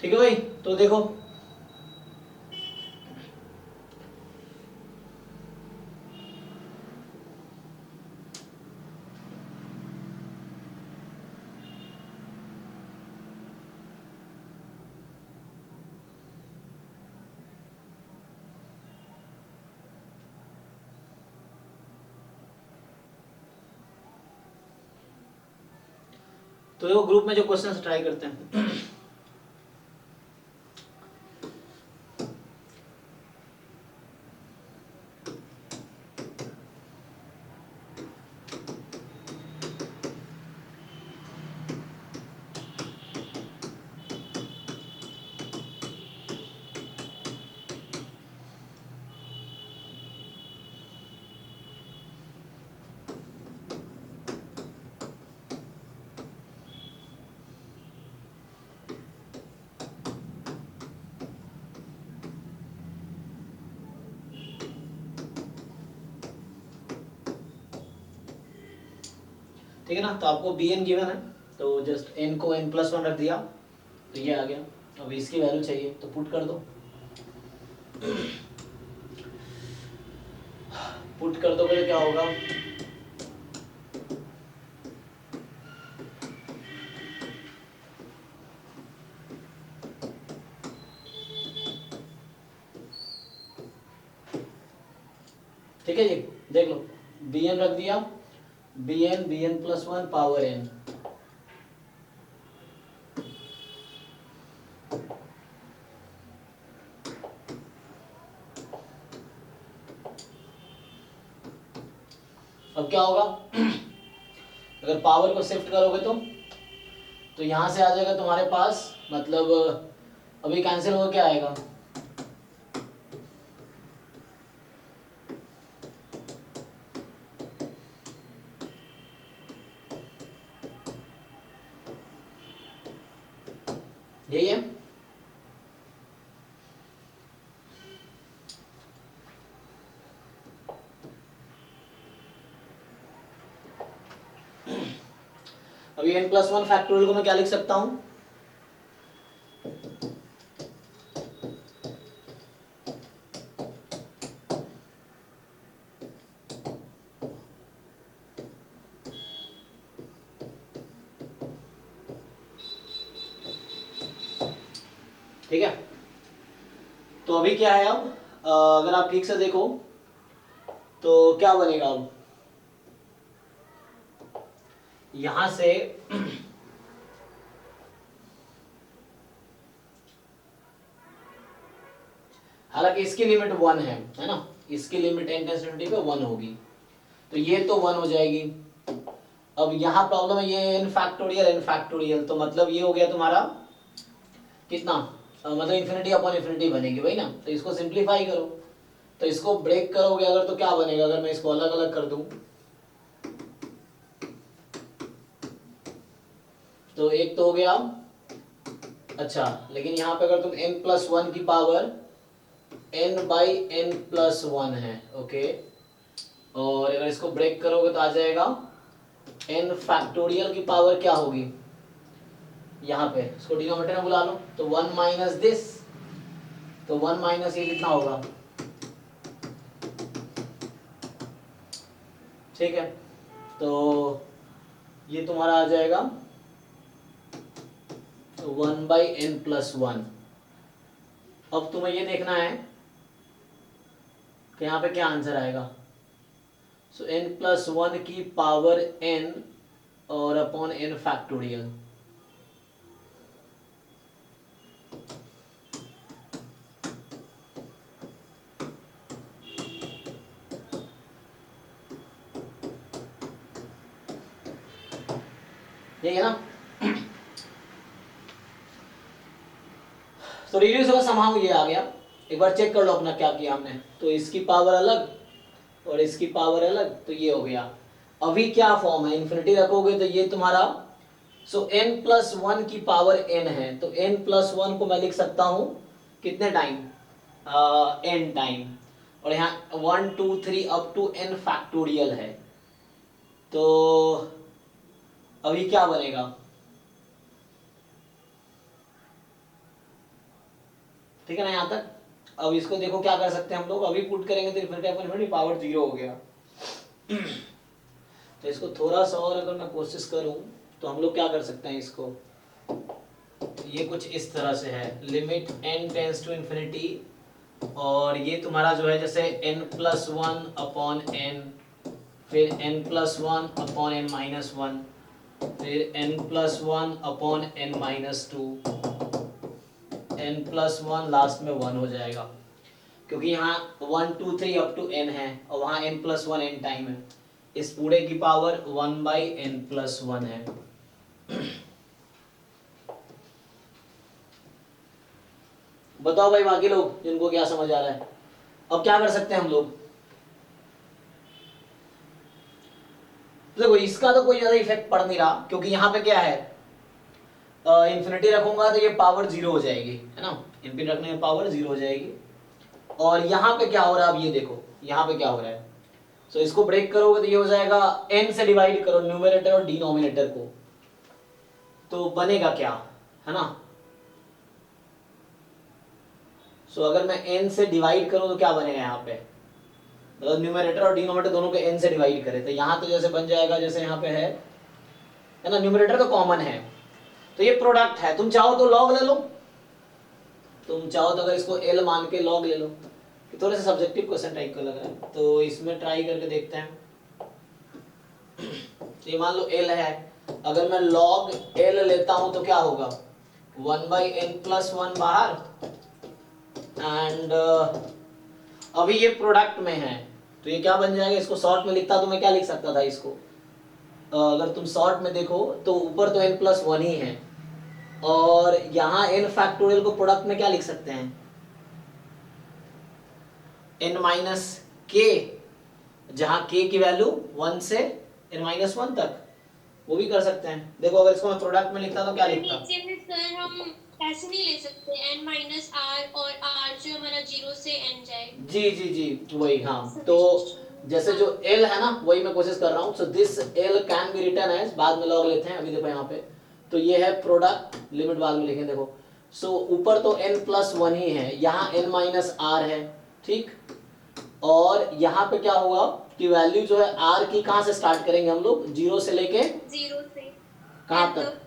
ठीक है भाई, तो देखो तो देखो ग्रुप में जो क्वेश्चंस ट्राई करते हैं। ठीक है ना, तो आपको bn गिवन है, तो जस्ट n को n+1 रख दिया तो ये आ गया। अब इसकी वैल्यू चाहिए तो पुट कर दो, पुट कर दोगे तो क्या होगा, ठीक है जी, देख लो bn रख दिया, bn+1 पावर n, अब क्या होगा अगर पावर को शिफ्ट करोगे तो यहां से आ जाएगा तुम्हारे पास, मतलब अभी कैंसिल हो क्या आएगा, यही है। अभी n+1 फैक्टोरियल को मैं क्या लिख सकता हूं, ठीक है। तो अभी क्या है, अब अगर आप ठीक से देखो तो क्या बनेगा, अब यहां से हालांकि इसकी लिमिट 1 है ना, इसकी लिमिट n पे 1 होगी, तो ये तो 1 हो जाएगी। अब यहाँ प्रॉब्लम है ये n फैक्टोरियल, तो मतलब ये हो गया तुम्हारा कितना, मतलब इन्फिनिटी अपॉन इन्फिनिटी बनेगी भाई ना, तो इसको सिंप्लीफाई करो, तो इसको ब्रेक करोगे अगर तो क्या बनेगा, अगर मैं इसको अलग अलग कर दूं तो एक तो हो गया, अच्छा लेकिन यहाँ पे अगर तुम n+1 की पावर n/n+1 है, ओके, और अगर इसको ब्रेक करोगे तो आ जाएगा n फैक्टोरियल की पावर क्या होगी, यहाँ पे इसको डिनोमिनेटर में बुला लो, तो 1 माइनस दिस, तो 1 माइनस ये कितना होगा, ठीक है, तो ये तुम्हारा आ जाएगा 1/n+1। अब तुम्हें ये देखना है कि यहाँ पे क्या आंसर आएगा, सो n+1 की पावर n और अपॉन n फैक्टोरियल, यही है ना। तो रिड्यूस होगा समाउ, ये आ गया, एक बार चेक कर लो अपना क्या किया हमने, तो इसकी पावर अलग और इसकी पावर अलग, तो ये हो गया। अभी क्या फॉर्म है, इन्फिनिटी रखोगे तो ये तुम्हारा, सो n+1 की पावर n है, तो n+1 को मैं लिख सकता हूं कितने टाइम, n टाइम, और यहाँ 1 2 3 अप टू n फैक्टोरियल है, तो अभी क्या बनेगा, ठीक है ना यहाँ तक। अब इसको देखो क्या कर सकते हैं हम लोग, अभी पुट करेंगे तो इन्फिनिटी अपॉन इन्फिनिटी पावर 0 हो गया। तो इसको थोड़ा सा और अगर मैं कोशिश करूं तो हम लोग क्या कर सकते हैं इसको, ये कुछ इस तरह से है, limit n tends to infinity, और ये तुम्हारा जो है जैसे n+1 अपॉन n, फिर n+1 अपॉन n-1, फिर n+1 upon n-2, n+1 last में 1 हो जाएगा, क्योंकि यहाँ 1 2 3 अप टू n है और वहाँ n+1 n टाइम है। इस पूरे की पावर 1/n+1 है। बताओ भाई बाकी लोग जिनको क्या समझ आ रहा है। अब क्या कर सकते हैं हम लोग, देखो इसका तो कोई ज्यादा इफेक्ट पड़ नहीं रहा, क्योंकि यहाँ पे क्या है, इन्फिनिटी रखूंगा तो ये पावर 0 हो जाएगी, है ना, इन्फिनिटी रखने में पावर 0 हो जाएगी। और यहाँ पे क्या हो रहा है, अब ये देखो यहाँ पे क्या हो रहा है, सो इसको ब्रेक करोगे तो ये हो जाएगा, n से डिवाइड करो न्यूमरेटर और डिनोमिनेटर को, तो बनेगा क्या, है ना। सो अगर मैं n से डिवाइड करूं तो क्या बनेगा यहाँ पे, मतलब न्यूमरेटर और डिनोमिनेटर दोनों को n से डिवाइड करें तो यहाँ तो जैसे बन जाएगा जैसे यहाँ पे है ना, न्यूमरेटर तो कॉमन है, तो ये प्रोडक्ट है, तुम चाहो तो लॉग ले लो, तुम चाहो तो अगर इसको l मान के लॉग ले लो, कि थोड़े से सब्जेक्टिव क्वेश्चन टाइप का लग रहा है, तो इसमें ट्राई करके देखते हैं। ये मान लो l है, अगर मैं log l लेता हूं तो क्या होगा, 1/n+1 बाहर, एंड अभी ये प्रोडक्ट में है तो ये क्या बन जाएगा, इसको शॉर्ट में लिखता तो मैं क्या लिख सकता था इसको, अगर तुम शॉर्ट में देखो तो ऊपर तो n+1 ही है, और यहाँ n फैक्टोरियल को प्रोडक्ट में क्या लिख सकते हैं, n-k, जहां k की वैल्यू 1 से n-1 तक, वो भी कर सकते हैं। देखो अगर इसको मैं प्रोडक्ट में लिखता तो क्या लिखता, नीचे में सर हम ऐसे नहीं ले सकते n-r और r जो हमारा 0 से n जाए। जी जी जी वही, हाँ, तो जैसे जो l है ना वही मैं कोशिश कर रहा हूँ, so this l can be written as, बाद में लॉग लेते हैं, अभी देखो यहाँ पे तो ये है प्रोडक्ट, लिमिट बाद में लिखेंगे, देखो सो ऊपर तो n+1 ही है, यहाँ n-r है, ठीक, और यहाँ पे क्या होगा कि वैल्यू जो है r की कहाँ से स्टार्ट करेंगे हम लोग, 0 से लेके 0 से कहाँ तक,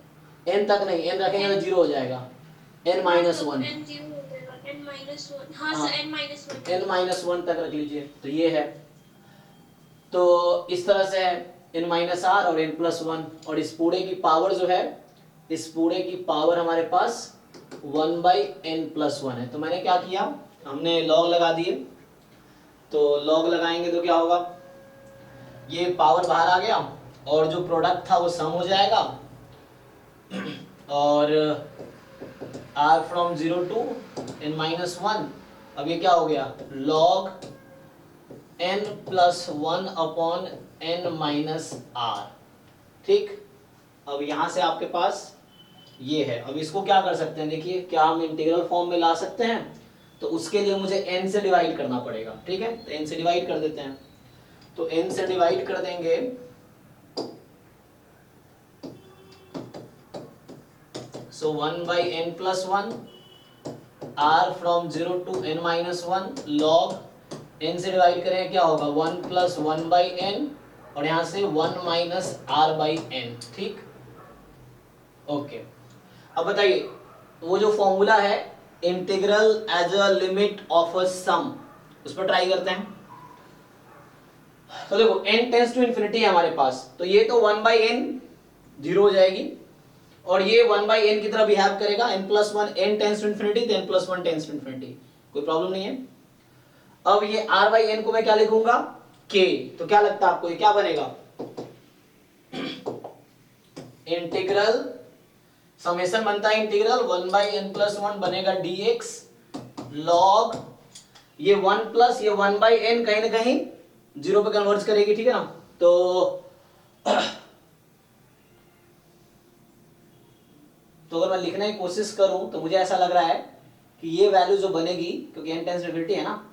n तक नहीं, n रखेंगे तो 0 हो जाएगा, n-1, n 0 हो जाएगा, n-1, हाँ हाँ सर n-1, n-1 तक रख लीजिए, तो ये है, तो इस तरह से है n-r और n+1, और इस पूरे की पावर जो है, इस पूरे की पावर हमारे पास 1/n+1 है। तो मैंने क्या किया, हमने लॉग लगा दिए, तो लॉग लगाएंगे तो क्या होगा, ये पावर बाहर आ गया और जो प्रोडक्ट था वो सम हो जाएगा, और r फ्रॉम 0 to n-1, अब ये क्या हो गया, log n+1 अपॉन n-r, ठीक। अब यहां से आपके पास ये है, अब इसको क्या कर सकते हैं, देखिए क्या हम इंटीग्रल फॉर्म में ला सकते हैं, तो उसके लिए मुझे n से डिवाइड करना पड़ेगा, ठीक है, तो n से डिवाइड कर देते हैं, तो n से डिवाइड कर देंगे, सो 1/n+1 r from 0 to n-1 log n से डिवाइड करेंगे क्या होगा, 1+1/n, और यहां से 1 - r/n, ठीक, ओके। अब बताइए वो जो फॉर्मूला है integral as a limit of a sum, उस पर ट्राई करते हैं। तो देखो n टेंस टू इन्फिनिटी है हमारे पास, तो ये तो 1/n 0 हो जाएगी, और ये 1/n की तरह बिहेव करेगा, n+1 n tends to infinity, तो n+1 टेंस टू इन्फिनिटी, कोई प्रॉब्लम नहीं है। अब ये r/n को मैं क्या लिखूंगा, k, तो क्या लगता है आपको ये क्या बनेगा, इंटीग्रल समेशन बनता है इंटीग्रल 1/n+1 बनेगा dx log ये 1 प्लस ये 1/n कहीं ना कहीं 0 पे कन्वर्ज करेगी, ठीक है ना, तो अगर मैं लिखने की कोशिश करूं तो मुझे ऐसा लग रहा है कि ये वैल्यू जो बनेगी, क्योंकि n टेंस टू इन्फिनिटी है ना,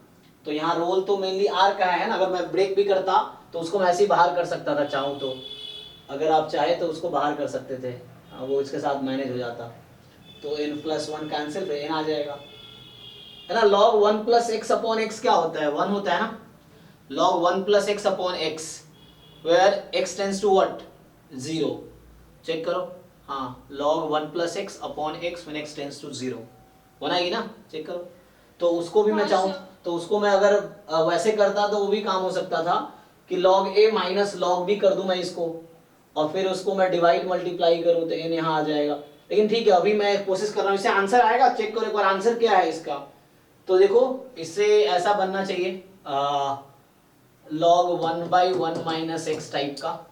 तो यहाँ रोल तो मेनली r का है ना, अगर मैं ब्रेक भी करता तो उसको मैं ऐसे ही बाहर कर सकता था, चाहूँ तो, अगर आप चाहे तो उसको बाहर कर सकते थे, वो इसके साथ मैनेज हो जाता, तो n+1 कैंसिल, फिर n आ जाएगा, है ना, log 1 plus x upon x क्या होता है, 1 होता है ना, log 1 plus x upon x where x tends to what, 0। Check करो, हाँ log 1 plus x upon x when x tends to 0 बनाएगी ना, चेक करो। तो उसको भी मैं हाँ चाहूँ सर। तो उसको मैं अगर वैसे करता तो वो भी काम हो सकता था कि log a minus log b कर दूं मैं इसको, और फिर उसको मैं डिवाइड मल्टीप्लाई करूं तो n यहाँ आ जाएगा। लेकिन ठीक है, अभी मैं कोशिश कर रहा हूँ, इससे आंसर आएगा, चेक करो एक बार आंसर क्या है इसका। तो देखो इससे ऐसा बनना चाहिए log 1 by 1 minus x type का,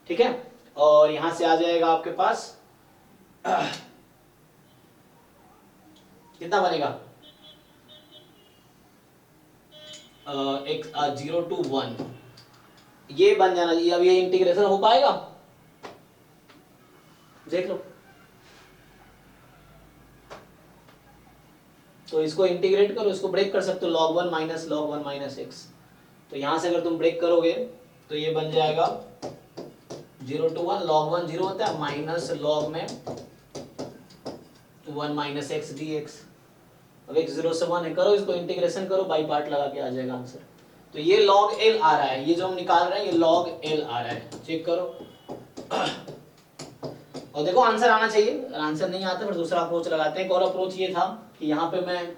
ठीक है। और यहां से आ जाएगा आपके पास कितना बनेगा, एक्स 0 टू 1, ये बन जाना चाहिए। अब ये इंटीग्रेशन हो पाएगा, देख लो। तो इसको इंटीग्रेट करो, इसको ब्रेक कर सकते हो, log 1 minus log 1 minus x. तो यहां से अगर तुम ब्रेक करोगे तो ये बन जाएगा 0 टू 1, log 1 0 होता है, माइनस log में 1 माइनस एक्स डी एक्स। अब एक 0 से 1 है, करो इसको इंटीग्रेशन करो, बाई पार्ट लगा के आ जाएगा आंसर। तो ये log L आ रहा है, ये जो हम निकाल रहे हैं ये log L आ रहा है, चेक करो। और देखो आंसर आना चाहिए, अगर आंसर नहीं आता फिर दूसरा अप्रोच लगाते हैं। एक और अप्रोच ये था कि यहाँ पे मैं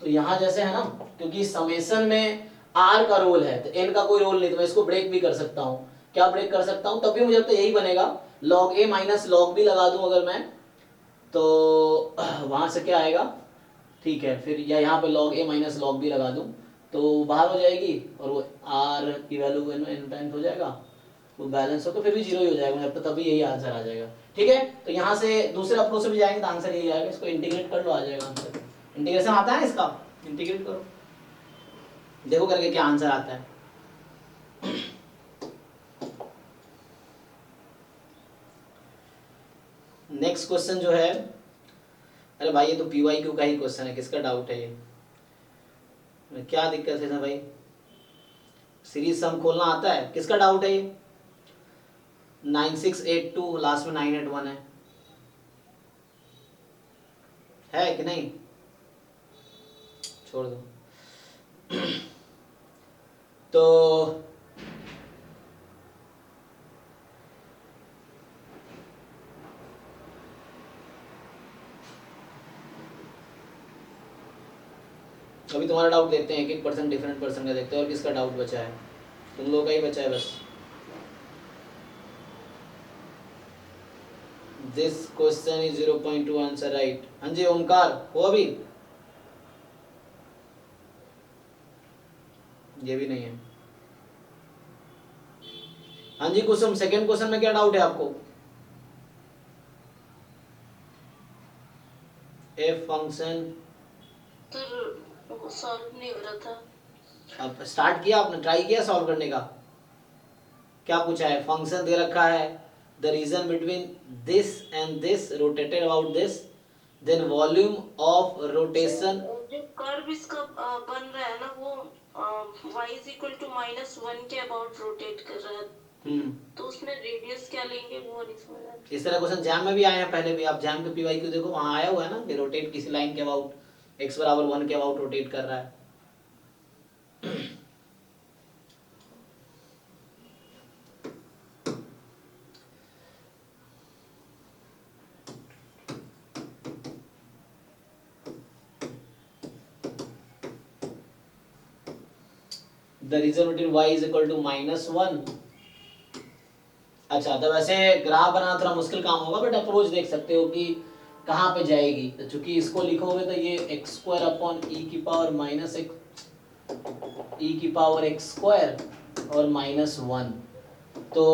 तो यहाँ जैसे है ना, क्योंकि समेशन में r का रोल है तो n का कोई रोल नहीं, तो मैं इसको ब्रेक भी कर सकता हूँ। क्या ब्रेक कर सकता हूँ, तब भी मुझे तो यही बनेगा, log a minus log b लगा दूं अगर मैं, तो वहां से क्या आएगा, ठीक है, फिर या यहाँ पे log a minus log b लगा दूं तो बाहर हो जाएगी, और वो r की वैल्यू n टाइम्स हो जाएगा, वो बैलेंस हो तो फिर भी 0 ही हो जाएगा, मतलब तभी यही आंसर आ जाएगा। ठीक है, तो यहाँ से दूसरे अप्रोच से भी जाएंगे तो आंसर यही आएगा, इसको इंटीग्रेट कर लो, आ जाएगा आंसर। इंटीग्रेशन आता है इसका, इंटीग्रेट करो, देखो करके क्या आंसर आता है। नेक्स्ट क्वेश्चन जो है, अरे भाई ये तो PYQ का ही क्वेश्चन है, किसका डाउट है ये, क्या दिक्कत है ना भाई, सीरीज सम खोलना आता है, किसका डाउट है ये, 9682 लास्ट में 981 है कि नहीं, छोड़ दो। तो अभी तुम्हारा डाउट देखते हैं, एक पर्सन डिफरेंट पर्सन का देखते हैं, और किसका डाउट बचा है, तुम लोगों का ही बचा है बस। This question is 0.2 answer right. हाँ जी ओमकार हो, अभी ये भी नहीं है। हाँ जी कुसुम, सेकंड क्वेश्चन में क्या डाउट है आपको, एफ फंक्शन तो सॉल्व नहीं हो रहा था। अब स्टार्ट किया आपने, ट्राई किया सॉल्व करने का, क्या पूछा है, फंक्शन दे रखा है, the region between this and this rotated about this, then volume of rotation. जो कर्व इसका बन रहा है ना वो y इज इक्वल टू -1 के अबाउट रोटेट कर रहा है, तो उसमें रेडियस क्या लेंगे वो नहीं समझ आ रहा। इस तरह क्वेश्चन जैम में भी आए हैं पहले भी, आप जैम के PYQ देखो, वहां आया हुआ है ना कि रोटेट किसी लाइन के अबाउट x बराबर 1 के अबाउट रोटेट कर रहा है। The region between y is equal to -1। अच्छा, तो वैसे ग्राफ बनाना थोड़ा मुश्किल काम होगा, बट अप्रोच देख सकते हो कि कहाँ पे जाएगी। तो चूंकि इसको लिखोगे तो ये x स्क्वायर अपॉन e की पावर माइनस e की पावर x स्क्वायर और -1। तो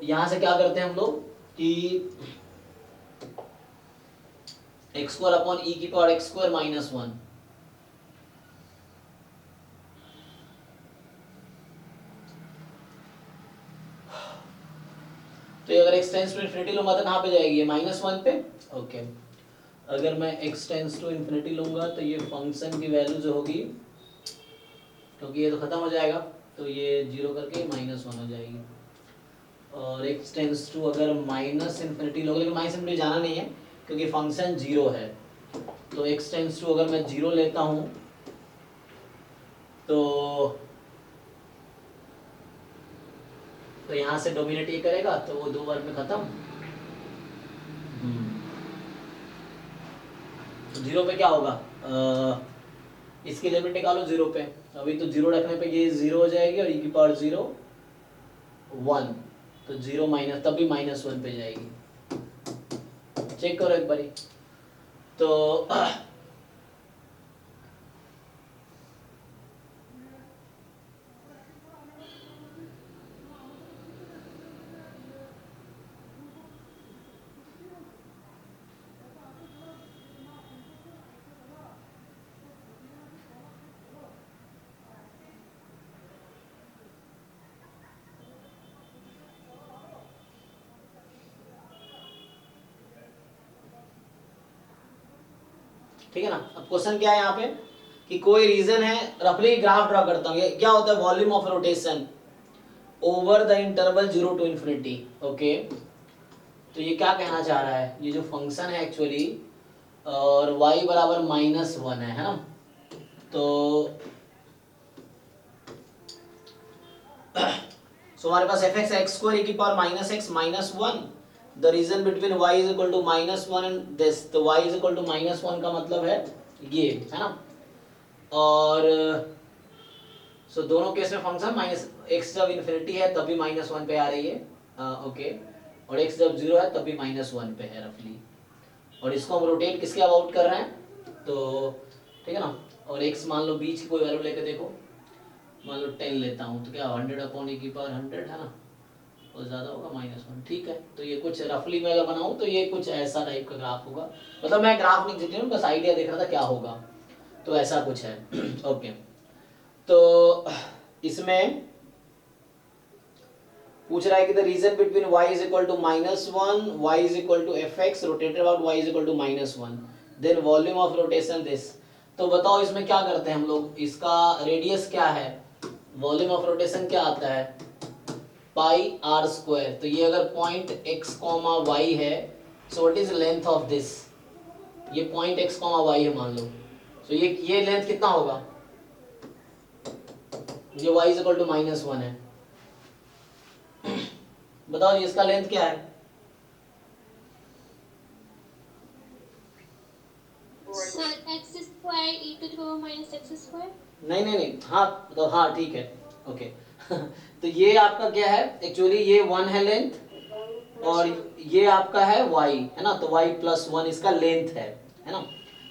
यहाँ से क्या करते हैं हम लोग कि x स्क्वायर अपॉन e की पावर x स्क्वायर -1, तो अगर x टेंस टू इन्फिनिटी लूंगा तो कहाँ पे जाएगी, ये -1 पे। ओके, अगर मैं x टेंस टू इन्फिनिटी लूंगा तो ये फंक्शन की वैल्यू जो होगी, क्योंकि ये तो खत्म हो जाएगा, तो ये 0 करके -1 हो जाएगी। और x टेंस टू अगर माइनस इन्फिनिटी लोगे, लेकिन माइनस इन्फिनिटी जाना नहीं है क्योंकि फंक्शन जीरो है। तो x टेंस टू अगर मैं जीरो लेता हूँ तो यहाँ से डोमिनेट ये करेगा तो वो 2 बार में खत्म। तो जीरो पे क्या होगा, इसकी लिमिट निकालो जीरो पे। अभी तो जीरो रखने पे ये जीरो हो जाएगी और e की पावर 0 1, तो 0 माइनस तब भी -1 पे जाएगी। चेक करो एक बारी। तो ठीक है ना। अब क्वेश्चन क्या है यहाँ पे कि कोई रीजन है, रफली ग्राफ ड्रॉ करता हूँ। ये क्या होता है, volume of rotation over the interval 0 to infinity. Okay, तो ये क्या कहना चाह रहा है, ये जो फंक्शन है एक्चुअली और y बराबर -1 है ना। तो सो हमारे पास fx है x स्क्वायर e की power -x -1, the region between y is equal to -1 and this. तो y इज इक्वल टू -1 का मतलब है ये, है ना। और सो दोनों केस में फंक्शन x जब इन्फिनिटी है तब भी -1 पे आ रही है, ओके, और x जब 0 है तब भी -1 पे है रफली। और इसको हम रोटेट किसके अबाउट कर रहे हैं, तो ठीक है ना। और x मान लो बीच की कोई वैल्यू लेके देखो, मान लो 10 लेता हूँ तो क्या 100/e की पावर 100 है ना, और ज़्यादा होगा -1, ठीक है। तो ये कुछ रफली मैं अगर बनाऊँ तो ये कुछ ऐसा टाइप का ग्राफ होगा, मतलब मैं ग्राफ नहीं देख रहा हूँ, बस आइडिया देख रहा था क्या होगा, तो ऐसा कुछ है। ओके, तो इसमें पूछ रहा है कि the region between y is equal to -1, y is equal to fx rotated about y is equal to -1, then volume of rotation this. तो बताओ इसमें क्या करते हैं हम लोग, इसका रेडियस क्या है, वॉल्यूम ऑफ रोटेशन क्या आता है, पाई r स्क्वायर। तो ये अगर पॉइंट x, y है, so what is length of this, ये पॉइंट x, y है मान लो, सो ये लेंथ कितना होगा, ये y इज इक्वल टू -1 है। बताओ जी इसका लेंथ क्या है, sir x square e to the power minus x square. नहीं, हाँ मतलब हाँ ठीक है, ओके। तो ये आपका क्या है एक्चुअली, ये 1 है लेंथ और ये आपका है y, है ना। तो y प्लस 1 इसका लेंथ है ना।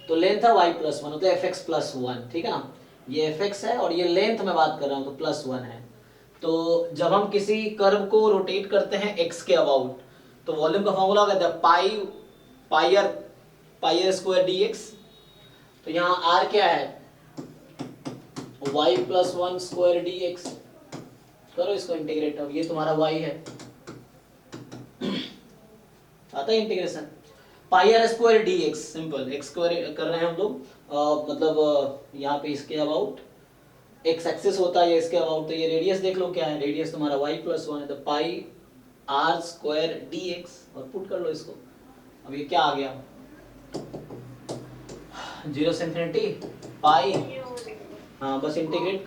तो लेंथ है y प्लस 1, मतलब fx प्लस 1, ठीक है ना। ये fx है और ये लेंथ में बात कर रहा हूँ तो प्लस 1 है। तो जब हम किसी कर्व को रोटेट करते हैं x के अबाउट, तो वॉल्यूम का फॉर्मूला होगा पाई स्क्वायर dx। तो यहाँ r क्या है, y प्लस 1 स्क्वायर dx। करो इसको इंटीग्रेट, अब ये तुम्हारा y है, आता है integration, pi r square dx, simple. x square कर रहे हैं हम लोग, मतलब यहाँ पे इसके अबाउट x एक्सिस होता है, इसके अबाउट। तो ये रेडियस देख लो क्या है, रेडियस तुम्हारा y प्लस 1 है, तो पाई आर स्क्वायर dx, और पुट कर लो इसको। अब ये क्या आ गया, 0 से इन्फिनिटी पाई, हाँ बस इंटीग्रेट।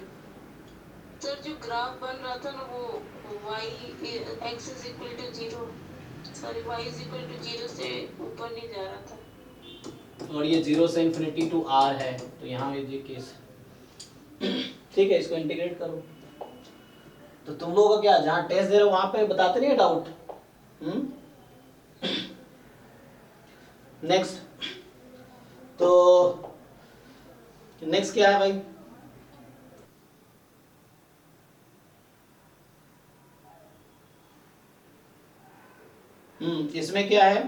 सर जो ग्राफ बन रहा था ना वो x is equal to 0, sorry y is equal to 0 से ऊपर नहीं जा रहा था, और ये 0 से इन्फिनिटी टू r है, तो यहाँ ये केस ठीक है, इसको इंटीग्रेट करो। तो तुम लोगों का क्या, जहाँ टेस्ट दे रहे हो वहां पे बताते नहीं है डाउट। नेक्स्ट, तो नेक्स्ट क्या है भाई, इसमें क्या है।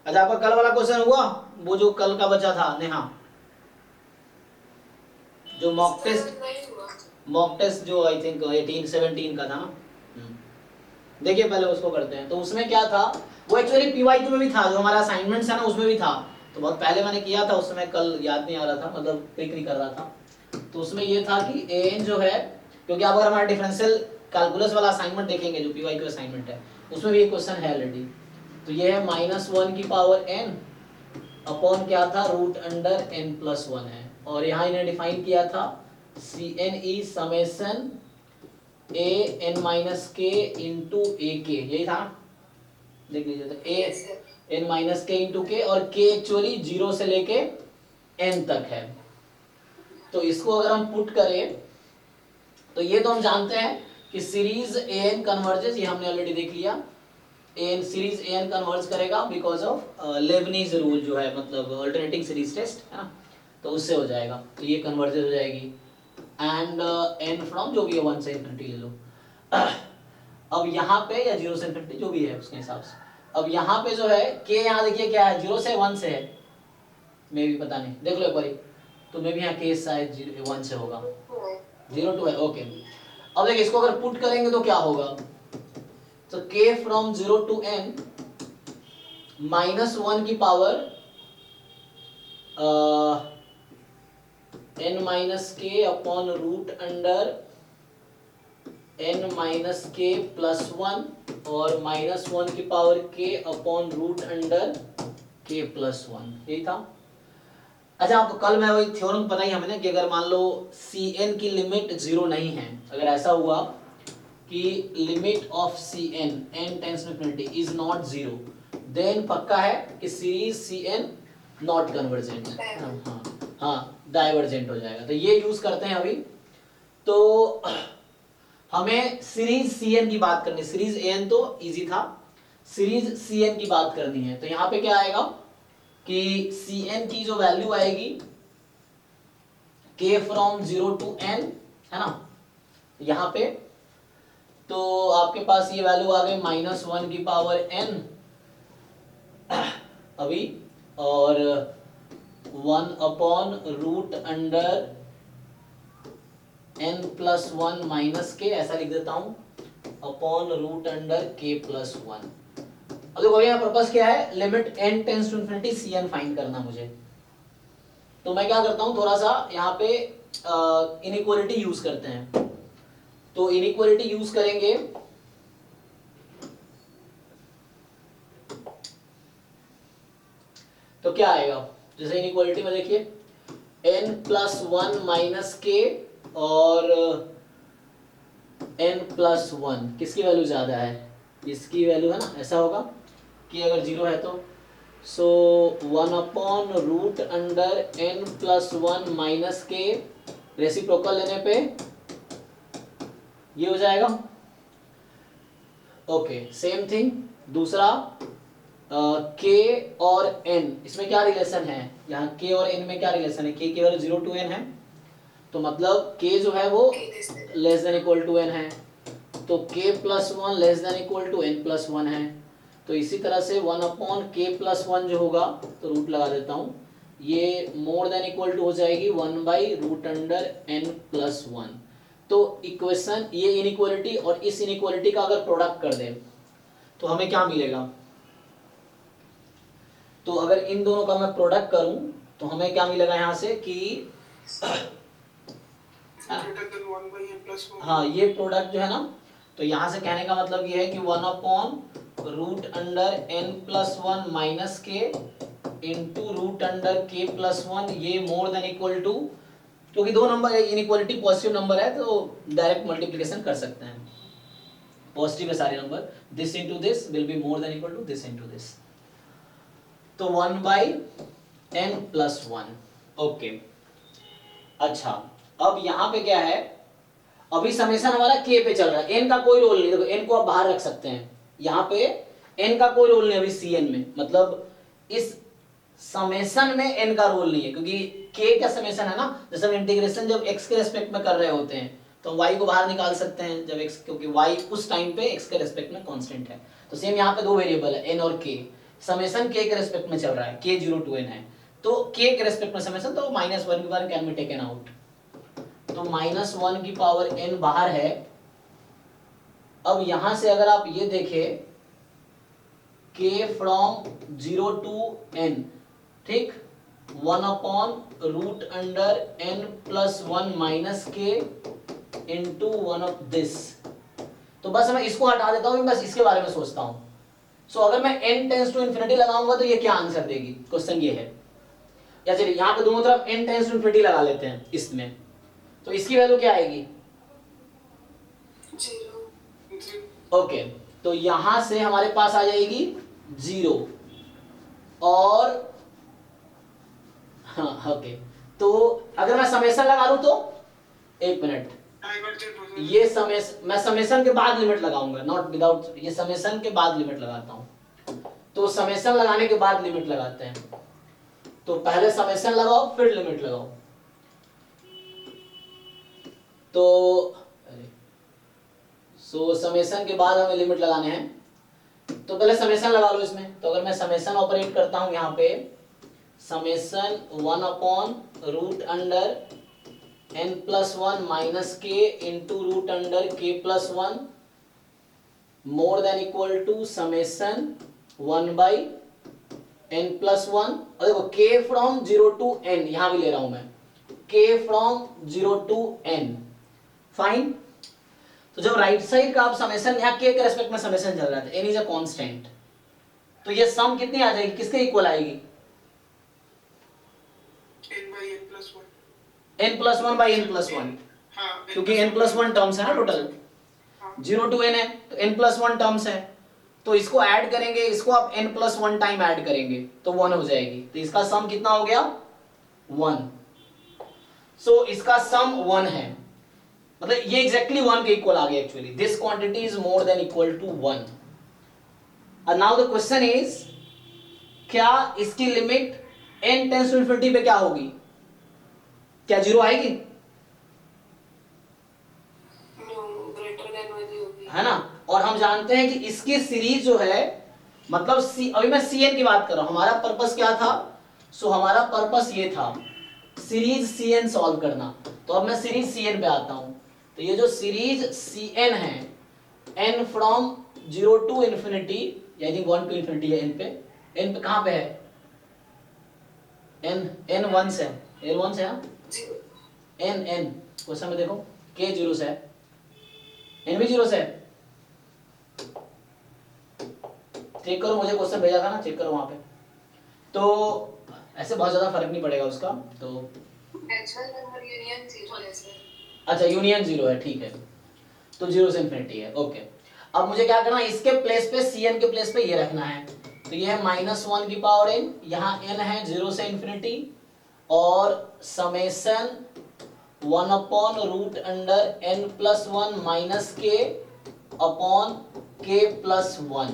अच्छा आपका कल वाला क्वेश्चन हुआ, वो जो कल का बचा था नेहा, जो मॉक टेस्ट जो आई थिंक 18-17 का था ना। देखिए पहले उसको करते हैं। तो उसमें क्या था, वो एक्चुअली पीवाईक्यू में भी था, जो हमारा असाइनमेंट्स है ना उसमें भी था। तो बहुत पहले मैंने किया था, उस समय कल याद नहीं आ रहा था, मतलब क्लिक नहीं कर रहा था। तो उसमें ये था कि an जो है, क्योंकि आप अगर हमारा डिफरेंशियल कैलकुलस वाला असाइनमेंट देखेंगे जो पीवाई का असाइनमेंट है, उसमें भी एक क्वेश्चन है ऑलरेडी। तो ये है -1 की पावर n अपॉन क्या था, रूट अंडर n+1 है। और यहाँ इन्हें डिफाइन किया था Cn E summation a n minus k into ए के, यही था, देख लीजिए। तो a n minus k into के, और k एक्चुअली 0 से लेके n तक है। तो इसको अगर हम पुट करें तो ये तो हम जानते हैं कि सीरीज an कन्वर्जेस, ये हमने ऑलरेडी देख लिया, an सीरीज an कन्वर्ज करेगा बिकॉज ऑफ लेबनीज रूल जो है, मतलब अल्टरनेटिंग सीरीज टेस्ट है ना, तो उससे हो जाएगा। तो ये कन्वर्जेस हो जाएगी एंड n फ्रॉम जो भी है 1 से इन्फिनिटी ले लो। अब यहाँ पे या 0 से इन्फिनिटी जो भी है उसके हिसाब से। अब यहाँ पे जो है k, यहाँ देखिए क्या है, 0 से 1 से है, मे भी पता नहीं, देख लो एक बारी। तो मे भी यहाँ k शायद 1 से होगा, 0 to है, ओके। अब देखिए इसको अगर पुट करेंगे तो क्या होगा, तो k फ्रॉम 0 to n -1 की power n minus k upon root under n minus k plus 1 और -1 की power k upon root under k plus 1, यही था। अच्छा, आपको कल मैं वही थ्योरम पता ही हमें कि अगर मान लो Cn की लिमिट 0 नहीं है, अगर ऐसा हुआ कि limit of Cn n tends to infinity is not 0, then पक्का है कि सीरीज Cn नॉट कन्वर्जेंट है। हाँ, डाइवर्जेंट हो जाएगा। तो ये यूज करते हैं अभी। तो हमें सीरीज Cn की बात करनी, सीरीज An तो इजी था, सीरीज Cn की बात करनी है। तो यहाँ पे क्या आएगा कि Cn की जो वैल्यू आएगी k फ्रॉम 0 to n, है ना, यहाँ पे तो आपके पास ये वैल्यू आ गई -1 की पावर n अभी, और 1 upon root under n+1 minus के, ऐसा लिख देता हूं, अपॉन रूट अंडर k+1। अब देखो यहाँ पर्पस क्या है, limit n tends to infinity Cn find करना मुझे। तो मैं क्या करता हूं, थोड़ा सा यहाँ पे इनइक्वालिटी यूज करते हैं। तो इनइक्वालिटी यूज करेंगे तो क्या आएगा, जैसे इनइक्वालिटी में देखिए n+1 माइनस के और n+1 किसकी वैल्यू ज्यादा है, इसकी वैल्यू है ना, ऐसा होगा कि अगर 0 है तो। So 1 upon root under n+1 minus k, reciprocal लेने पे ये हो जाएगा। ओके, सेम थिंग दूसरा, k और n, इसमें क्या रिलेशन है, यहाँ k और n में क्या रिलेशन है, k की वैल्यू 0 to n है, तो मतलब k जो है वो less than equal to n है, तो k+1 less than equal to n+1 है। तो इसी तरह से 1 अपॉन k+1 जो होगा, तो रूट लगा देता हूं, ये मोर देन इक्वल टू हो जाएगी 1 बाई रूट अंडर n+1। तो इक्वेशन, ये इनइक्वालिटी और इस इनइक्वालिटी का अगर प्रोडक्ट कर दें तो हमें क्या मिलेगा, तो अगर इन दोनों का मैं प्रोडक्ट करूं तो हमें क्या मिलेगा यहाँ से कि हाँ, ये प्रोडक्ट जो है ना, तो यहाँ से कहने का मतलब ये है कि 1 upon root under n+1 minus k into root under k+1, ये मोर देन इक्वल टू, क्योंकि दो नंबर इनइक्वालिटी पॉजिटिव नंबर है तो डायरेक्ट मल्टीप्लिकेशन कर सकते हैं, पॉजिटिव है सारे number, this into this will be more than equal to this into this, तो 1 बाई n+1। ओके, अच्छा, अब यहाँ पे क्या है, अभी समेशन हमारा k पे चल रहा है, n का कोई रोल नहीं, देखो n को आप बाहर रख सकते हैं, यहाँ पे n का कोई रोल नहीं अभी Cn में, मतलब इस समेशन में n का रोल नहीं है, क्योंकि k का समेशन है ना, जैसे हम इंटीग्रेशन जब x के रेस्पेक्ट में कर रहे होते हैं तो y को बाहर निकाल सकते हैं जब x, क्योंकि y उस टाइम पे x के रेस्पेक्ट में कांस्टेंट है। तो सेम यहाँ पे दो वेरिएबल है n और k, समेशन k के रेस्पेक्ट में चल रहा है, k 0 to n है, तो k के रेस्पेक्ट में समेशन, तो -1 की बार कैन बी टेकन आउट, तो -1 की पावर n बाहर है। अब यहां से अगर आप ये देखें k फ्रॉम 0 to n, ठीक, 1 upon root under n+1 minus k into 1 of this, तो बस मैं इसको हटा देता हूँ, बस इसके बारे में सोचता हूँ। सो अगर मैं n टेंस टू इन्फिनिटी लगाऊंगा तो ये क्या आंसर देगी, क्वेश्चन ये है। या चलिए यहाँ पे दोनों तरफ n टेंस टू इन्फिनिटी लगा लेते हैं इसमें, तो इसकी वैल्यू क्या आएगी, 0। ओके। तो यहां से हमारे पास आ जाएगी 0 और हाँ ओके। तो अगर मैं समेशन लगा लूं तो, एक मिनट, ये मैं समेशन के बाद लिमिट लगाऊंगा, नॉट विदाउट, ये समेशन के बाद लिमिट लगाता हूं। तो समेशन लगाने के बाद लिमिट लगाते हैं, तो पहले समेशन लगाओ फिर लिमिट लगाओ। तो समेशन के बाद हमें लिमिट लगाने हैं, तो पहले समेशन लगा लो इसमें। तो अगर मैं समेशन ऑपरेट करता हूं यहाँ पे, summation 1 upon root under n+1 minus k into root under k+1 more than equal to summation 1/n+1। और देखो k फ्रॉम 0 टू n यहां भी ले रहा हूं मैं, k from 0 to n, fine. तो जब राइट साइड का आप समेशन, यहाँ k के रेस्पेक्ट में समेशन चल रहा था, n इज अ कांस्टेंट, तो ये सम कितनी आ जाएगी, किसके इक्वल आएगी, n+1/n+1, क्योंकि n+1 टर्म्स है ना टोटल, 0 टू n है तो n+1 टर्म्स है। तो इसको ऐड करेंगे, इसको आप n+1 टाइम ऐड करेंगे तो 1 हो जाएगी। तो इसका सम कितना हो गया, 1। सो इसका सम 1 है, मतलब ये एग्जैक्टली 1 के इक्वल आ गया actually. This quantity is more than equal to 1। And now the question is, क्या इसकी limit n tends to infinity पे क्या होगी, क्या 0 आएगी, है ना। और हम जानते हैं कि इसकी सीरीज जो है, मतलब अभी मैं Cn की बात कर रहा हूं, हमारा पर्पस क्या था, हमारा पर्पस ये था सीरीज Cn सॉल्व करना। तो अब मैं सीरीज Cn पे आता हूं। तो ये जो सीरीज Cn है, n from 0 to infinity, I think 1 to infinity है, n पे कहां पे है, n 1 से, n 1 से है, n क्वेश्चन में देखो k 0 से है, n भी 0 से है, चेक करो, मुझे क्वेश्चन भेजा था ना, चेक करो वहां पे। तो ऐसे बहुत ज्यादा फर्क नहीं पड़ेगा उसका। तो अच्छा यूनियन 0 है, ठीक है, तो 0 से इन्फिनिटी है, ओके। अब मुझे क्या करना है, इसके प्लेस पे Cn के प्लेस पे ये रखना है। तो ये है -1 की पावर n, यहाँ n है 0 से इन्फिनिटी, और summation 1 upon root under n+1 minus k upon k+1,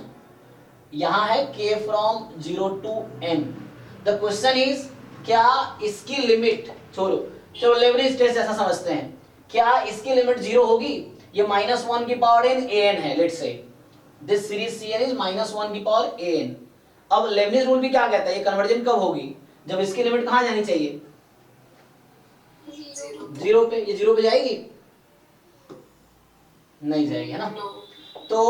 यहाँ है k from 0 to n। The question is, क्या इसकी लिमिट, चलो लेवरेज टेस्ट ऐसा समझते हैं, क्या इसकी लिमिट 0 होगी, ये -1 की पावर n an है, let's say this series Cn is -1 की पावर an। अब लेबनिज रूल भी क्या कहता है, ये कन्वर्जन कब होगी, जब इसकी लिमिट कहां जानी चाहिए, 0 पे। ये 0 पे जाएगी, नहीं जाएगी, है ना। तो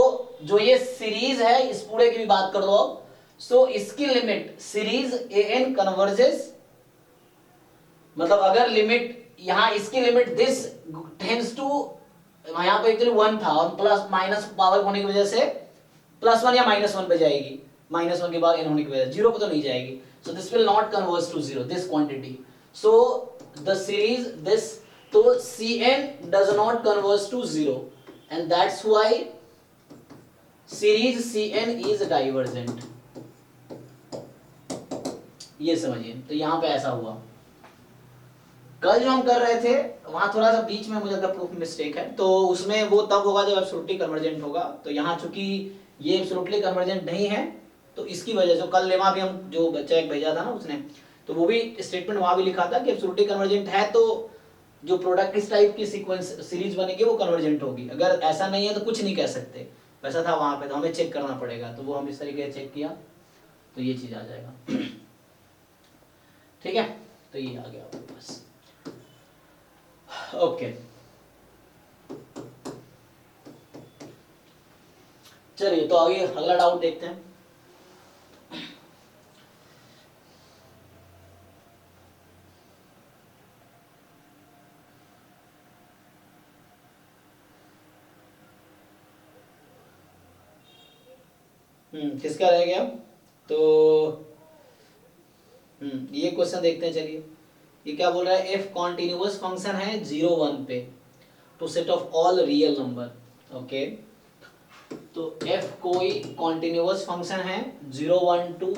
जो ये सीरीज है, इस पूरे की भी बात कर दो अब। सो इसकी लिमिट सीरीज an कन्वर्जेस, मतलब अगर लिमिट यहां इसकी लिमिट दिस टेंड्स टू, यहाँ पे एक्चुअली 1 था और प्लस माइनस पावर होने की वजह से +1 या -1 पे जाएगी, -1 के बाद n होने की वजह से 0 पे तो नहीं जाएगी। So this will not converge to 0, this quantity. So the series this, तो Cn does not converge to 0 and that's why series Cn is divergent। ये समझिए, तो यहां पे ऐसा हुआ। कल जो हम कर रहे थे वहां थोड़ा सा बीच में मुझे लगता प्रूफ मिस्टेक है, तो उसमें वो तब होगा जब एब्सोल्युटली कन्वर्जेंट होगा। तो यहाँ चूंकि ये एब्सोल्युटली कन्वर्जेंट नहीं है, तो इसकी वजह से कल लेमा भी हम जो बच्चा एक भेजा था ना उसने, तो वो भी स्टेटमेंट वहां भी लिखा था कि एब्सोल्युटली कन्वर्जेंट है तो जो प्रोडक्ट इस टाइप की सीक्वेंस सीरीज बनेगी वो कन्वर्जेंट होगी, अगर ऐसा नहीं है तो कुछ नहीं कह सकते। वैसा था वहां पे, तो हमें चेक करना पड़ेगा, तो वो हम इस तरीके से चेक किया तो ये चीज आ जाएगा। ठीक है, तो ये आ गया बस, ओके। चलिए तो आगे अगला डाउट देखते हैं। किसका रह गया? तो ये क्वेश्चन देखते हैं, चलिए। ये क्या बोल रहा है? एफ कॉन्टिन्यूअस फंक्शन है 0 1 पे to set of all real number. Okay, तो एफ कोई कॉन्टिन्यूअस फंक्शन है 0 1 टू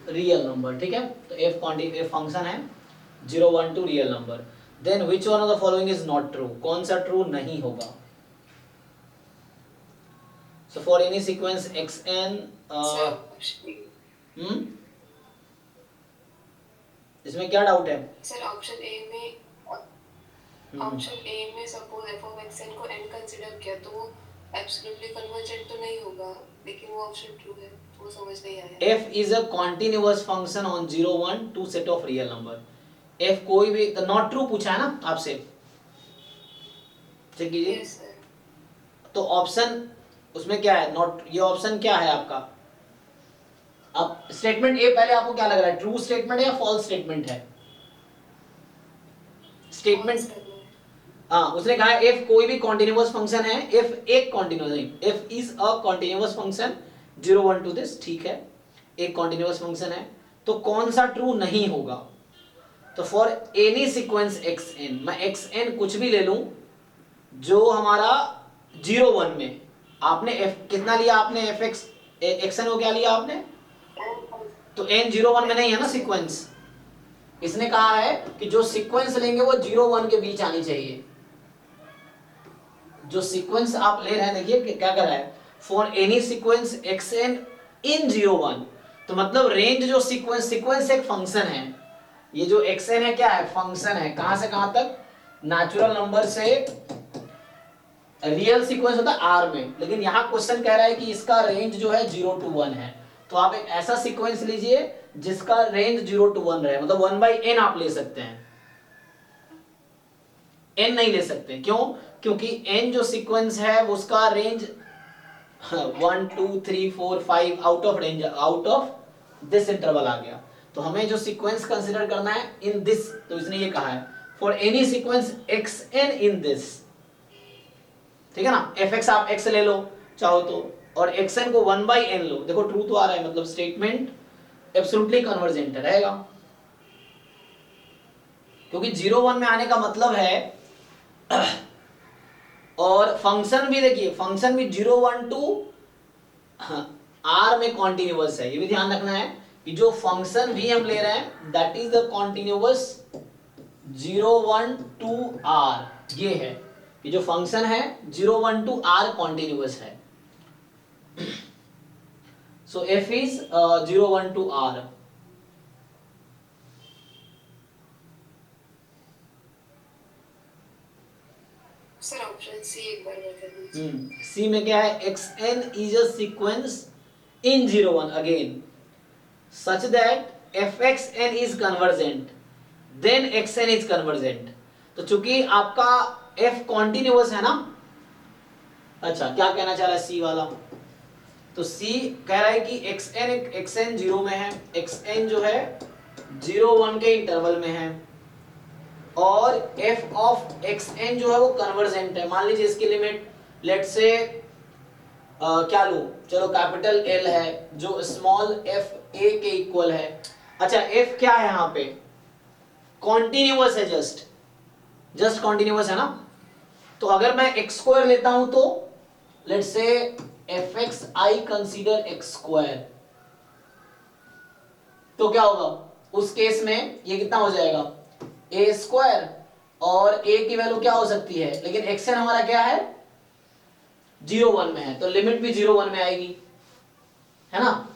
रियल नंबर, ठीक है। तो एफ फंक्शन है 0 1 to real number, then which one of the following is not true? कौन सा ट्रू नहीं होगा? So for any sequence xn इसमें क्या डाउट है? सर ऑप्शन ए में suppose f of x n को एन कंसीडर किया तो वो एब्सोल्युटली कन्वर्जेंट तो नहीं होगा, लेकिन वो ऑप्शन ट्रू है, तो वो समझ नहीं आया। f is a continuous function on 0 1 to set of real number. f कोई भी नॉट ट्रू पूछा है ना आपसे, चेक कीजिए। Yes sir. तो ऑप्शन उसमें क्या है? नॉट, ये ऑप्शन क्या है आपका? अब स्टेटमेंट ए पहले आपको क्या लग रहा है, ट्रू स्टेटमेंट है या फॉल्स स्टेटमेंट है? स्टेटमेंट, हाँ, उसने कहा है एफ कोई भी कॉन्टिन्यूअस फंक्शन है, एफ एक कॉन्टिन्यूअस नहीं, f is a continuous function 0 1 to this, ठीक है, एक कॉन्टिन्यूअस फंक्शन है, तो कौन सा ट्रू नहीं होगा? तो फॉर एनी सीक्वेंस xn, मैं xn कुछ भी ले लूं जो हमारा 0 1 में, आपने f कितना लिया? आपने fx xn को क्या लिया आपने? तो n 0 1 में नहीं है ना सीक्वेंस। इसने कहा है कि जो सीक्वेंस लेंगे वो 0 1 के बीच आनी चाहिए। जो सीक्वेंस आप ले रहे हैं, देखिए क्या कर रहा है, फॉर एनी सीक्वेंस xn इन 0 1, तो मतलब रेंज जो सीक्वेंस एक फंक्शन है, ये जो xn है क्या है? फंक्शन है। कहां से कहां तक? नेचुरल नंबर से रियल सीक्वेंस होता है r में, लेकिन यहां क्वेश्चन कह रहा है कि इसका रेंज जो है 0 to 1 है, तो आप एक ऐसा सीक्वेंस लीजिए जिसका रेंज 0 to 1 रहे, मतलब 1/n आप ले सकते हैं, n नहीं ले सकते। क्यों? क्योंकि n जो सीक्वेंस है उसका range 1 2 3 4 5 out of range, out of this interval आ गया। तो हमें जो सीक्वेंस कंसीडर करना है इन दिस, तो इसने ये कहा है for any sequence xn in this, ठीक है ना। fx आप x ले लो चाहो तो, और xn को 1/n लो, देखो ट्रू तो आ रहा है, मतलब स्टेटमेंट एब्सोल्युटली कन्वर्जेंट रहेगा, क्योंकि 0 1 में आने का मतलब है और फंक्शन भी देखिए, फंक्शन भी 0 1 टू r में कॉन्टिन्यूअस है, ये भी ध्यान रखना है कि जो फंक्शन भी हम ले रहे हैं that is the continuous 0 1 to r, ये है कि जो फंक्शन है 0 1 टू r कॉन्टिन्यूअस है। So f is 0 1 to r। Sir option C एक बार बता दीजिए। सी में क्या है? xn is a sequence in 0 1 again such that fxn is convergent, then xn is convergent। तो चूंकि आपका f कॉन्टिन्यूअस है ना, अच्छा क्या कहना चाह रहा है सी वाला? तो सी कह रहा है कि xn 0 में है, xn जो है 0 1 के इंटरवल में है, और f ऑफ xn जो है वो कन्वर्जेंट है। मान लीजिए इसकी लिमिट लेट से क्या लूं, चलो कैपिटल L है जो स्मॉल f a के इक्वल है। अच्छा f क्या है यहाँ पे? कॉन्टिन्यूअस है, जस्ट कॉन्टिन्यूअस है ना। तो अगर मैं x स्क्वायर लेता हूं तो लेट से fx I consider x square, तो क्या होगा उस केस में? ये कितना हो जाएगा? a स्क्वायर, और a की वैल्यू क्या हो सकती है? लेकिन xn हमारा क्या है? 0 1 में है, तो लिमिट भी 0 1 में आएगी, है ना।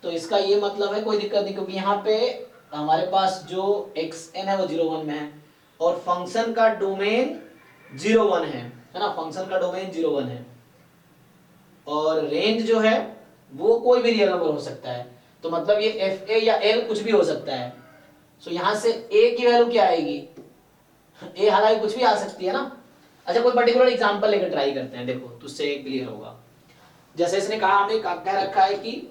तो इसका ये मतलब है कोई दिक्कत नहीं, क्योंकि यहाँ पे हमारे पास जो xn है वो 0 1 में है, और फंक्शन का डोमेन 0 1 है ना, फंक्शन का डोमेन 0 1 है, और रेंज जो है वो कोई भी रियल नंबर हो सकता है, तो मतलब ये fa या l कुछ भी हो सकता है। सो यहां से a की वैल्यू क्या आएगी? a हालांकि कुछ भी आ सकती है ना। अच्छा कोई पर्टिकुलर एग्जांपल लेकर ट्राई करते हैं, देखो तो उससे क्लियर होगा। जैसे इसने कहा, हमें कह रखा है कि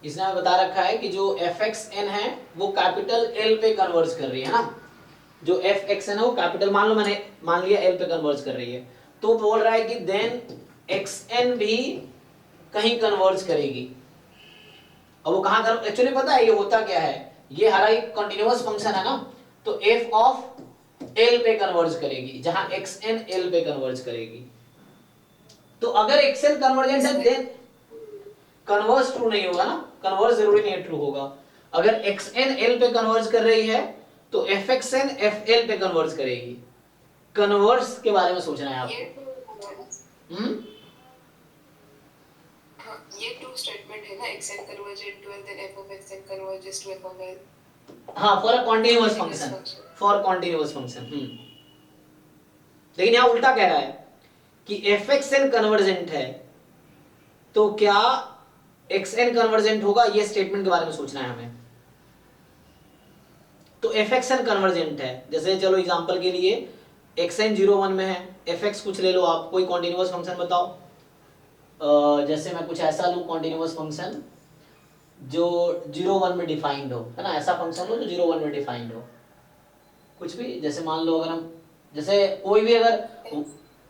इसने बता रखा है कि जो fxn है वो कैपिटल L पे कन्वर्ज कर रही है ना, जो एफ एक्स एन है वो कैपिटल मान लो, मैंने मान लिया एल पे कन्वर्ज कर रही है, तो बोल रहा है कि देन एक्स एन भी कहीं कन्वर्ज करेगी। अब वो कहां कर, एक्चुअली पता है ये होता क्या है, ये हमारा एक कंटिन्यूअस फंक्शन है ना, तो एफ ऑफ एल पे कन्वर्ज करेगी, जहां एक्स एन एल पे कन्वर्ज करेगी। तो अगर एक्स एन कन्वर्जेंट है देन कन्वर्ज ट्रू नहीं होगा ना, कन्वर्ज जरूरी नहीं है ट्रू होगा। अगर एक्स एन एल पे कन्वर्ज कर रही है तो f x n f l पे कन्वर्ज करेगी। कन्वर्स के बारे में सोचना है ये आपको। हाँ, ये ट्रू स्टेटमेंट है ना, X N convergent to L then F of x N converges to F of L. हाँ, for a continuous function, for continuous function. लेकिन यहाँ उल्टा कह रहा है कि एफ एक्स एन कन्वर्जेंट है तो क्या एक्स एन कन्वर्जेंट होगा, ये स्टेटमेंट के बारे में सोचना है हमें। तो एफ एक्स एन कन्वर्जेंट है, जैसे चलो एग्जांपल के लिए एक्स एन 0 1 में है, एफ एक्स कुछ ले लो आप, कोई कॉन्टिन्यूअस फंक्शन बताओ। जैसे मैं कुछ ऐसा लूं कॉन्टिन्यूअस फंक्शन जो 0 1 में डिफाइंड हो, है ना, ऐसा फंक्शन हो जो 0 1 में डिफाइंड हो, कुछ भी। जैसे मान लो अगर हम, जैसे कोई भी अगर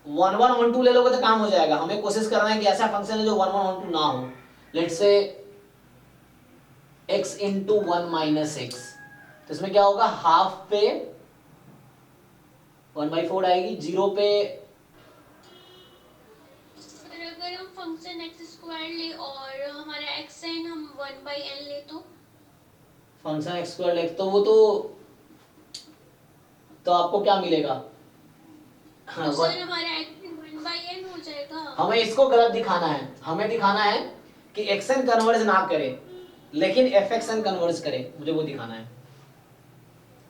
1 1 1 2 ले लोगे तो काम हो जाएगा। हमें कोशिश करना है कि ऐसा फंक्शन है जो 1 1 1 2 ना हो। Let's say x into 1 minus x, तो इसमें क्या होगा, हाफ पे 1/4 आएगी, 0 पे। अगर हम फंक्शन एक्स स्क्वायर ले और हमारा एक्स एन हम 1/n ले तो फंक्शन एक्स स्क्वायर एक्स, तो वो तो आपको क्या मिलेगा, हाँ, सर हमारा एक्स 1/n हो जाएगा। हमें इसको गलत दिखाना है, हमें दिखाना है कि एक्स एन कन्वर्ज ना करे लेकिन एफ एक्स एन कन्वर्ज करे, मुझे वो दिखाना है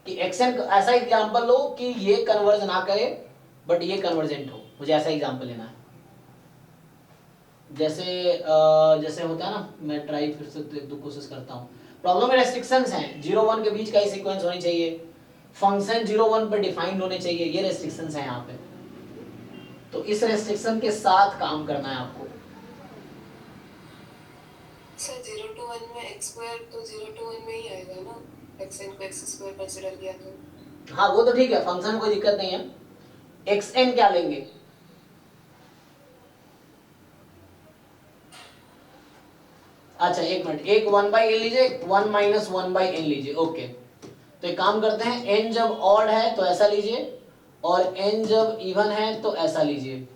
कि एक्स एन, ऐसा एग्जांपल लो कि ये कन्वर्ज ना करे बट ये कन्वर्जेंट हो, मुझे ऐसा एग्जांपल लेना है। जैसे जैसे होता है ना, मैं ट्राई फिर से एक दो कोशिश करता हूँ। प्रॉब्लम में रेस्ट्रिक्शंस हैं, 0 1 के बीच का ही सीक्वेंस होनी चाहिए, फंक्शन 0 1 पर डिफाइंड होने चाहिए, ये रेस्ट्रिक्शंस हैं यहाँ पे। तो इस रेस्ट्रिक्शन के साथ काम करना है आपको। सर 0 to 1 में x स्क्वायर तो 0 to 1 में ही आएगा ना, x n को x स्क्वायर कंसीडर किया तो। हाँ वो तो ठीक है, फंक्शन में कोई दिक्कत नहीं है। एक्स एन क्या लेंगे, अच्छा एक मिनट, एक 1/n लीजिए, 1 minus 1/n लीजिए, ओके। तो एक काम करते हैं, n जब ऑड है तो ऐसा लीजिए और n जब इवन है तो ऐसा लीजिए।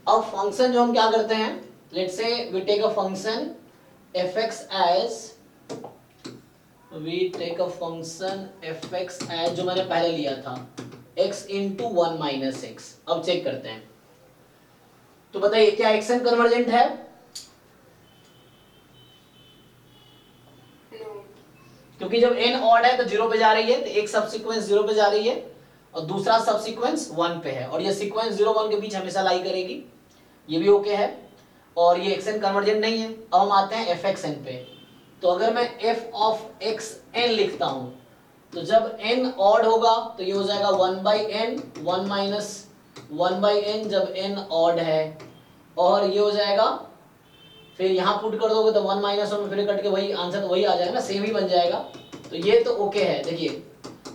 अब फंक्शन जो हम क्या करते हैं, let's say we take a function fx as, we take a function fx as जो मैंने पहले लिया था x into 1 minus x। अब चेक करते हैं, तो बताइए क्या xn कन्वर्जेंट है? क्योंकि जब n ऑड है तो 0 पे जा रही है, तो एक सबसीक्वेंस 0 पे जा रही है और दूसरा सबसीक्वेंस 1 पे है, और ये सीक्वेंस 0 1 के बीच हमेशा लाई करेगी, ये भी ओके है, और ये xn कन्वर्जेंट नहीं है। अब हम आते हैं fxn पे, तो अगर मैं f of xn लिखता हूं तो जब n ऑड होगा तो ये हो जाएगा 1/n 1 minus 1/n जब n ऑड है, और ये हो जाएगा, फिर यहाँ पुट कर दोगे तो 1 minus 1 में फिर कट के वही आंसर तो वही आ जाएगा ना, सेम ही बन जाएगा। तो ये तो ओके है, देखिए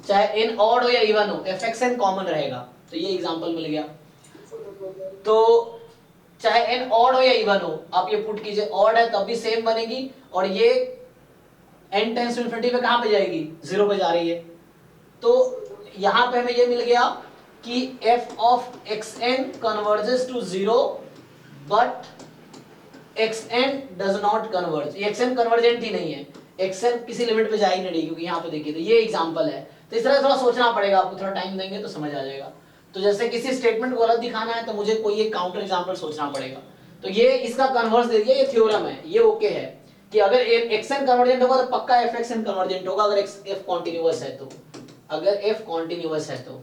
चाहे n ऑड हो या इवन हो fxn कॉमन रहेगा, तो ये एग्जांपल मिल गया। तो चाहे n ऑड हो या इवन हो, आप ये पुट कीजिए, ऑड है तब भी सेम बनेगी, और ये n टेंस टू इन्फिनिटी पे कहां पे जाएगी, 0 पे जा रही है। तो यहां पे हमें ये मिल गया कि f of xn converges to 0 but xn does not converge। ये xn कन्वर्जेंट ही नहीं है, xn किसी लिमिट पे जा ही नहीं रही, क्योंकि यहाँ पे देखिए तो ये एग्जांपल है। तो इस तरह थोड़ा सोचना पड़ेगा आपको, थोड़ा टाइम देंगे तो समझ आ जाएगा। तो जैसे किसी स्टेटमेंट को गलत दिखाना है तो मुझे कोई एक काउंटर एग्जांपल सोचना पड़ेगा। तो ये इसका कन्वर्स दे दिया, ये थ्योरम है, ये ओके है कि अगर xn कन्वर्जेंट होगा तो पक्का fxn कन्वर्जेंट होगा, अगर f कॉन्टिन्यूअस है तो, अगर f कॉन्टिन्यूअस है तो।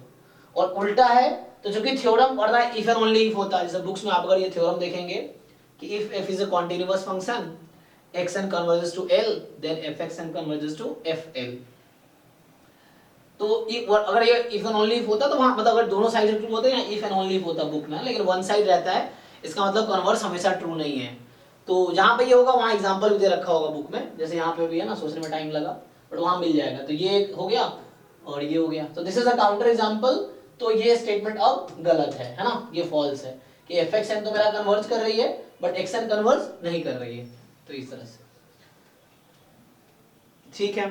और उल्टा है तो चूंकि थ्योरम पढ़ना इफ एंड ओनली इफ होता है, जैसे बुक्स में आप अगर ये थ्योरम देखेंगे कि if f is a continuous function xn converges to l then fxn converges to fl। तो अगर ये इफ एंड ओनली इफ होता तो वहां मतलब अगर दोनों साइड ट्रू होते हैं इफ एंड ओनली इफ होता बुक में, लेकिन वन साइड रहता है, इसका मतलब कन्वर्स हमेशा ट्रू नहीं है। तो जहां पे ये होगा वहां एग्जांपल भी दे रखा होगा बुक में, जैसे यहाँ पे भी है ना, सोचने में टाइम लगा बट वहां मिल जाएगा। तो ये हो गया, और ये हो गया। तो this is a counter example. तो ये स्टेटमेंट अब गलत है ना, ये फॉल्स है कि एफ एक्स एन तो मेरा कन्वर्ज कर रही है बट एक्स एन कन्वर्ज नहीं कर रही है। तो इस तरह से ठीक है।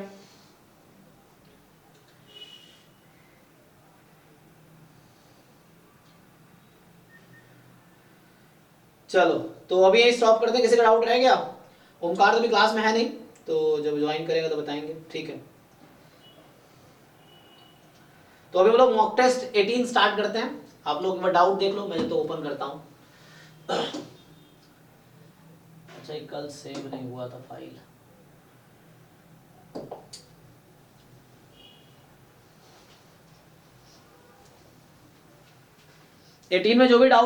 चलो तो अभी यही स्टॉप करते हैं। किसी का डाउट रह गया? ओमकार तो भी क्लास में है नहीं, तो जब ज्वाइन करेगा तो बताएंगे, ठीक है। तो अभी हम लोग मॉक टेस्ट 18 स्टार्ट करते हैं। आप लोग एक बार डाउट देख लो, मैं तो ओपन करता हूं। अच्छा ये कल सेव नहीं हुआ था फाइल। एटीन में जो भी डाउट